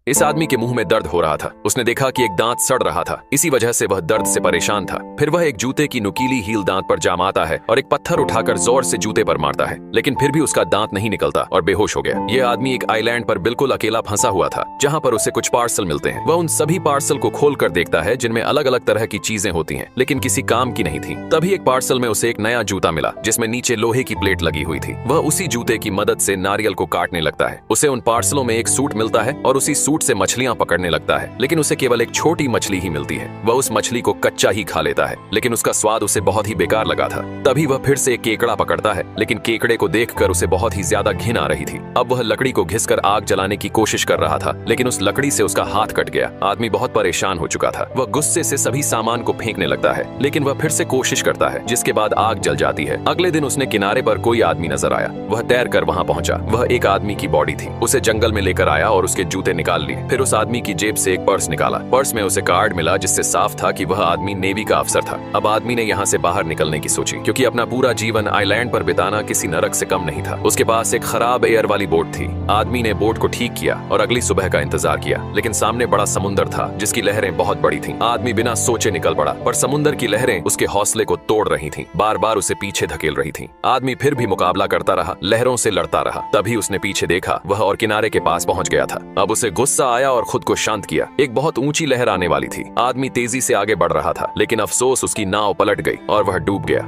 इस आदमी के मुंह में दर्द हो रहा था। उसने देखा कि एक दांत सड़ रहा था, इसी वजह से वह दर्द से परेशान था। फिर वह एक जूते की नुकीली हील दांत पर जामाता है और एक पत्थर उठाकर जोर से जूते पर मारता है, लेकिन फिर भी उसका दांत नहीं निकलता और बेहोश हो गया। यह आदमी एक आइलैंड पर बिल्कुल अकेला फंसा हुआ था, जहां पर उसे कुछ पार्सल मिलते हैं। वह उन सभी पार्सल को खोल कर देखता है जिनमें अलग अलग तरह की चीजें होती हैं, लेकिन किसी काम की नहीं थी। तभी एक पार्सल में उसे एक नया जूता मिला, जिसमें नीचे लोहे की प्लेट लगी हुई थी। वह उसी जूते की मदद से नारियल को काटने लगता है। उसे उन पार्सलों में एक सूट मिलता है और उसी सूट से मछलियां पकड़ने लगता है, लेकिन उसे केवल एक छोटी मछली ही मिलती है। वह उस मछली को कच्चा ही खा लेता है, लेकिन उसका स्वाद उसे बहुत ही बेकार लगा था। तभी वह फिर से एक केकड़ा पकड़ता है, लेकिन केकड़े को देखकर उसे बहुत ही ज्यादा घिन आ रही थी। अब वह लकड़ी को घिसकर आग जलाने की कोशिश कर रहा था, लेकिन उस लकड़ी से उसका हाथ कट गया। आदमी बहुत परेशान हो चुका था। वह गुस्से से सभी सामान को फेंकने लगता है, लेकिन वह फिर से कोशिश करता है, जिसके बाद आग जल जाती है। अगले दिन उसने किनारे पर कोई आदमी नजर आया। वह तैर कर वहां पहुंचा। वह एक आदमी की बॉडी थी। उसे जंगल में लेकर आया और उसके जूते निकाल लिए। फिर उस आदमी की जेब से एक पर्स निकाला। पर्स में उसे कार्ड मिला, जिससे साफ था कि वह आदमी नेवी का अफसर था। अब आदमी ने यहाँ से बाहर निकलने की सोची, क्योंकि अपना पूरा जीवन आइलैंड पर बिताना किसी नरक से कम नहीं था। उसके पास एक खराब एयर वाली बोट थी। आदमी ने बोट को ठीक किया और अगली सुबह का इंतजार किया, लेकिन सामने बड़ा समुंदर था, जिसकी लहरें बहुत बड़ी थीं। आदमी बिना सोचे निकल पड़ा, पर समुंदर की लहरें उसके हौसले को तोड़ रही थीं, बार बार उसे पीछे धकेल रही थीं। आदमी फिर भी मुकाबला करता रहा, लहरों से लड़ता रहा। तभी उसने पीछे देखा, वह और किनारे के पास पहुंच गया था। अब उसे गुस्सा आया और खुद को शांत किया। एक बहुत ऊंची लहर आने वाली थी। आदमी तेजी से आगे बढ़ रहा था, लेकिन अफसोस उसकी नाव पलट गई और वह डूब गया।